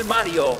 Mario.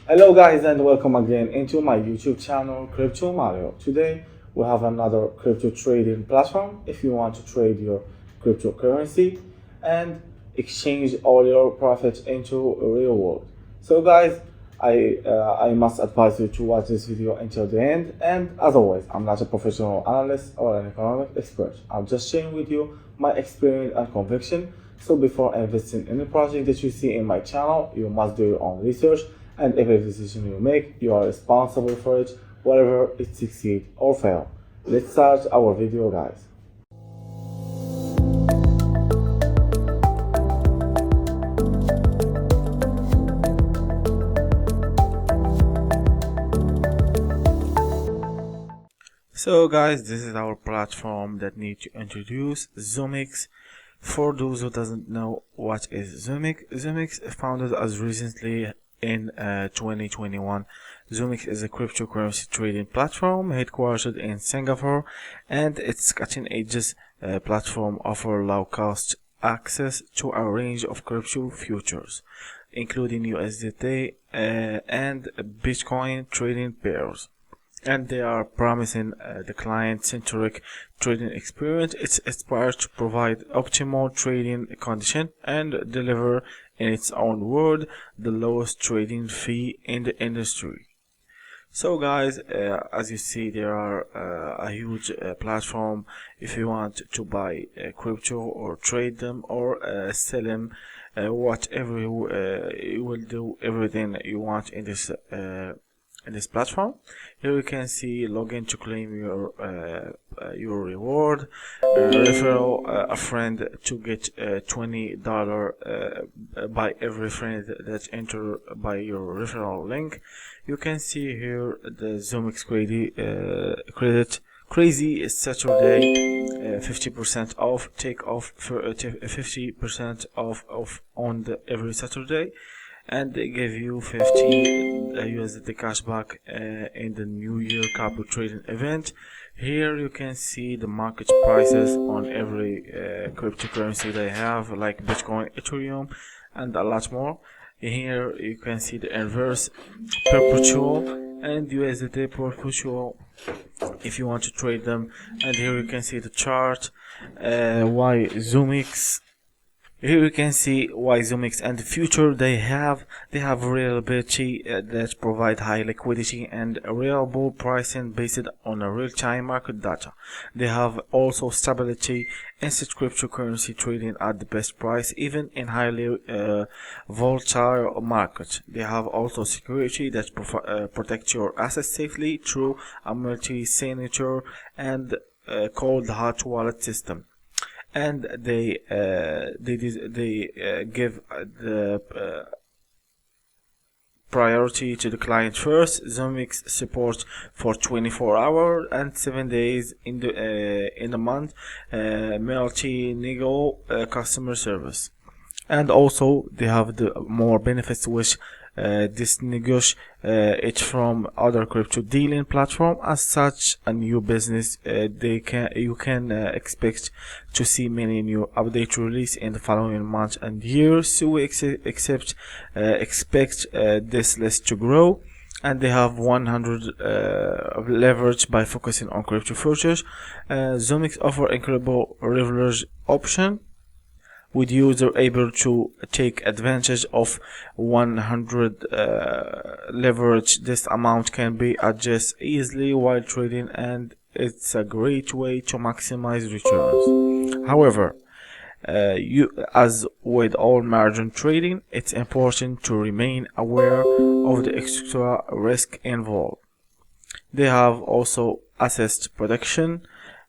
Hello guys and welcome again into my YouTube channel Crypto Mario. Today we have another crypto trading platform if you want to trade your cryptocurrency and exchange all your profits into a real world. So guys, I must advise you to watch this video until the end, and as always, I'm not a professional analyst or an economic expert. I'm just sharing with you my experience and conviction. So before investing in a project that you see in my channel, you must do your own research, and every decision you make, you are responsible for it, whether it succeed or fail. Let's start our video, guys. So guys, this is our platform that need to introduce, Zoomex. For those who doesn't know what is Zoomex, Zoomex founded as recently in 2021. Zoomex is a cryptocurrency trading platform headquartered in Singapore, and its cutting-edge platform offers low-cost access to a range of crypto futures, including USDT and Bitcoin trading pairs. And they are promising the client-centric trading experience. It's aspired to provide optimal trading condition and deliver, in its own word, the lowest trading fee in the industry. So guys, as you see, there are a huge platform. If you want to buy crypto or trade them or sell them, whatever you will do everything you want in this platform. Here you can see login to claim your reward, referral a friend to get $20 by every friend that enter by your referral link. You can see here the Zoomex crazy Saturday, 50% off, take off for 50% off on every Saturday, and they give you 50 USDT cashback in the New Year copy trading event. Here you can see the market prices on every cryptocurrency they have, like Bitcoin, Ethereum, and a lot more. Here you can see the inverse perpetual and USDT perpetual if you want to trade them. And here you can see the chart, why Zoomex. Here you can see why Zoomex and the future they have reliability that provide high liquidity and reliable pricing based on a real-time market data. They have also stability, instant cryptocurrency trading at the best price even in highly volatile market. They have also security that protects your assets safely through a multi-signature and cold hot wallet system. And they give the priority to the client first. Zoomex supports for 24 hours and 7 days in the month multi-nego customer service. And also they have the more benefits which distinguish it from other crypto dealing platform. As such, a new business, you can expect to see many new updates released in the following months and years. So we expect this list to grow. And they have 100 leverage by focusing on crypto futures. Zoomex offer incredible leverage option, with user able to take advantage of 100 leverage. This amount can be adjusted easily while trading, and it's a great way to maximize returns. However, as with all margin trading, it's important to remain aware of the extra risk involved. They have also assist protection,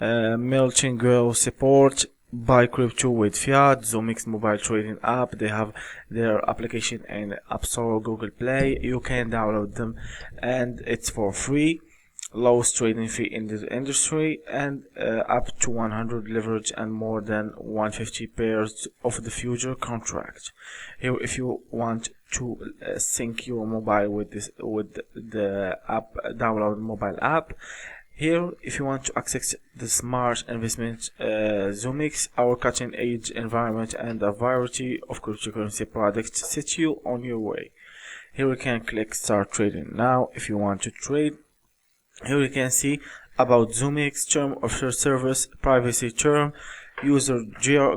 multi-go support, buy crypto with fiat, Zoomex mobile trading app. They have their application in App Store or Google Play. You can download them and it's for free. Lowest trading fee in the industry, and up to 100 leverage and more than 150 pairs of the future contract. Here, if you want to sync your mobile with the app, download mobile app. Here, if you want to access the smart investment Zoomex, our cutting-edge environment and a variety of cryptocurrency products set you on your way. Here we can click Start Trading Now if you want to trade. Here you can see about Zoomex, term of service, privacy term, user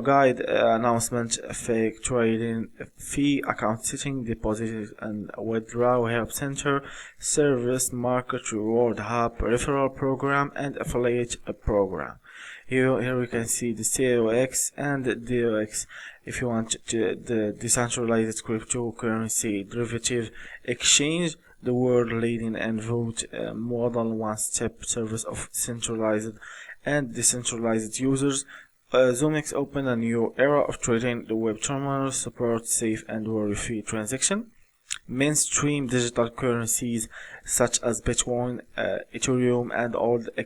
guide, announcement, fake trading, fee, account setting, deposit and withdraw, help center, service, market, reward hub, referral program, and affiliate program. Here we can see the COX and the DOX. If you want the decentralized cryptocurrency derivative exchange, the world leading and vote model one-step service of centralized and decentralized users. Zoomex opened a new era of trading. The web terminal supports safe and worry-free transaction. Mainstream digital currencies such as Bitcoin, Ethereum, and all the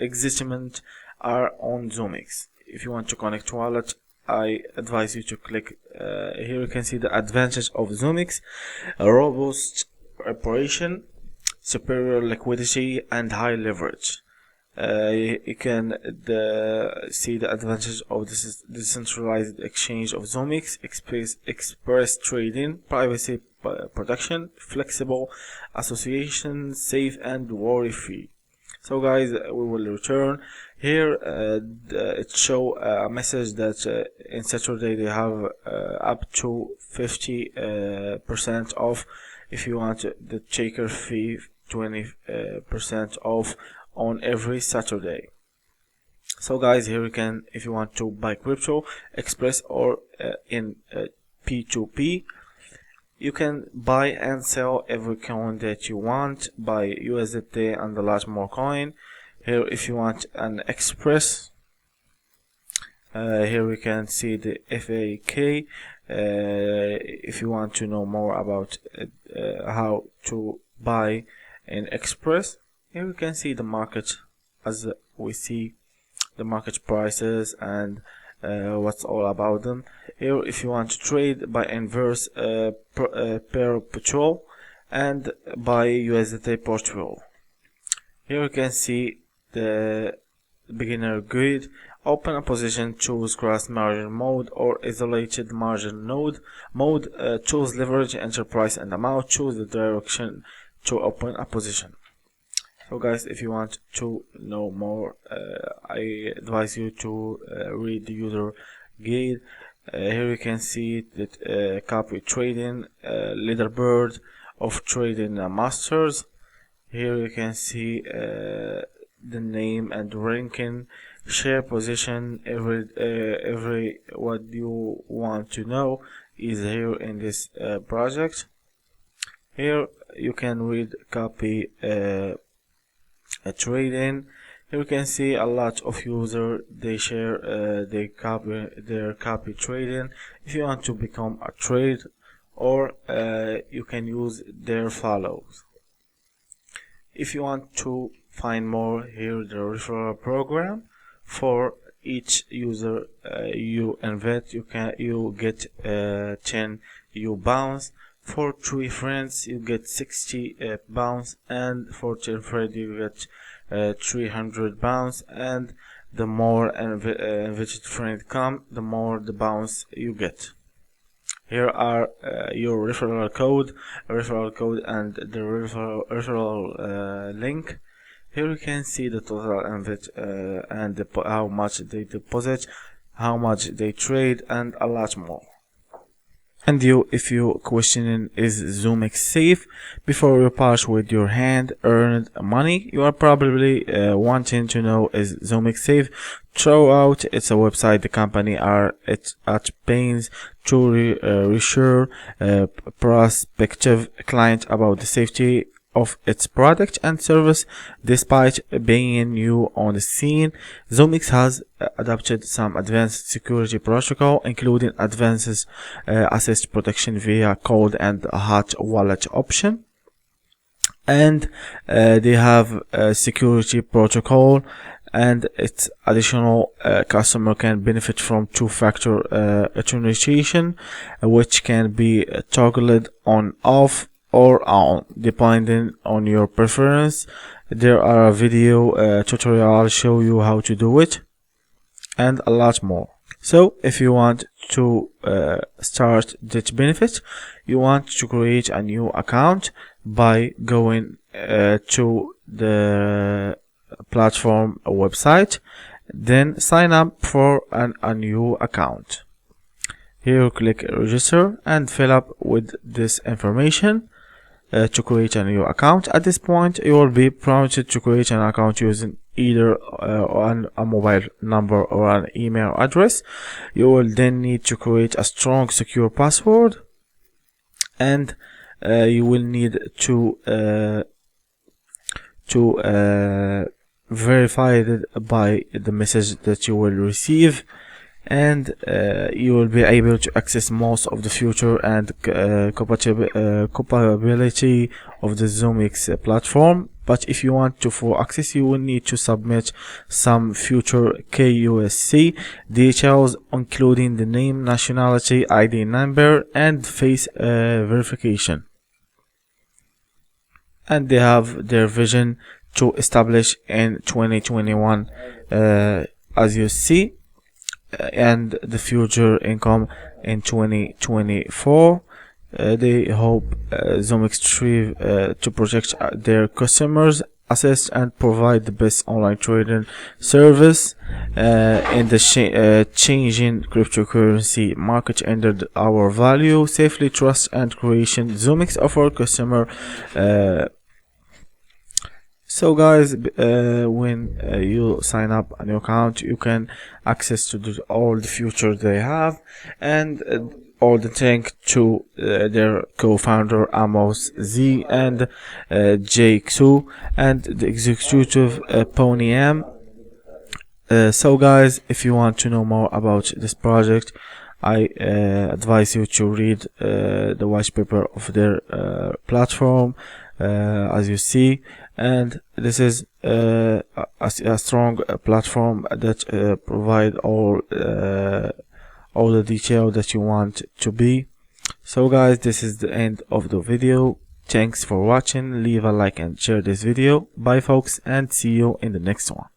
existent are on Zoomex. If you want to connect wallet, I advise you to click here. You can see the advantage of Zoomex: a robust operation, superior liquidity, and high leverage. You can see the advantage of this decentralized exchange of Zoomex: express trading, privacy protection, flexible association, safe and worry-free. So guys, we will return here. It show a message that in Saturday they have up to 50% off. If you want the checker fee, 20% off on every Saturday. So guys, here you can, if you want to buy crypto express or in P2P, you can buy and sell every coin that you want, buy USDT and a lot more coin. Here if you want an express, here we can see the FAQ. If you want to know more about how to buy an express, here we can see the market, as we see the market prices and what's all about them. Here if you want to trade by inverse perpetual and by USDT portfolio. Here you can see the beginner guide. Open a position, choose cross margin mode or isolated margin mode. Choose leverage, enterprise and amount. Choose the direction to open a position. So guys, if you want to know more, I advise you to read the user guide. Here you can see that copy trading, leaderboard of trading masters. Here you can see the name and ranking, share position. Every what you want to know is here in this project. Here you can read copy trading. Here you can see a lot of users, they share their copy trading. If you want to become a trade, or you can use their follows. If you want to find more, here the referral program. For each user you invite, you get 10 bounce. For 3 friends you get 60 bounce, and for 10 friends you get 300 bounce, and the more invited friend come, the more the bounce you get. Here are your referral code and the referral link. Here you can see the total invite and how much they deposit, how much they trade, and a lot more. And if you questioning is Zoomex safe, before you part with your hand-earned money, you are probably wanting to know, is Zoomex safe? Throughout, it's a website the company are at pains to reassure prospective client about the safety of its product and service. Despite being new on the scene, Zoomex has adopted some advanced security protocol, including advanced asset protection via cold and hot wallet option, and they have a security protocol, and its additional customer can benefit from two-factor authentication, which can be toggled on, off, or on depending on your preference. there are a video tutorial show you how to do it, and a lot more. So if you want to start this benefit, you want to create a new account by going to the platform website, then sign up for a new account. Here you click register and fill up with this information to create a new account. At this point, you will be prompted to create an account using either a mobile number or an email address. You will then need to create a strong, secure password, and you will need to verify it by the message that you will receive, and you will be able to access most of the feature and compatibility of the Zoomex platform. But if you want to full access, you will need to submit some future KYC details, including the name, nationality, ID number, and face verification. And they have their vision to establish in 2021, as you see, and the future income in 2024. They hope Zoomex strive to protect their customers' assets and provide the best online trading service in the changing cryptocurrency market under our value, safely, trust, and creation. Zoomex offer customer. So guys, when you sign up a new account, you can access to all the features they have, and all the thanks to their co-founder Amos Z and Jake Su and the executive Pony M. So guys, if you want to know more about this project, I advise you to read the white paper of their platform, as you see, and this is a strong platform that provide all the detail that you want to be. So guys, this is the end of the video. Thanks for watching. Leave a like and share this video. Bye folks, and see you in the next one.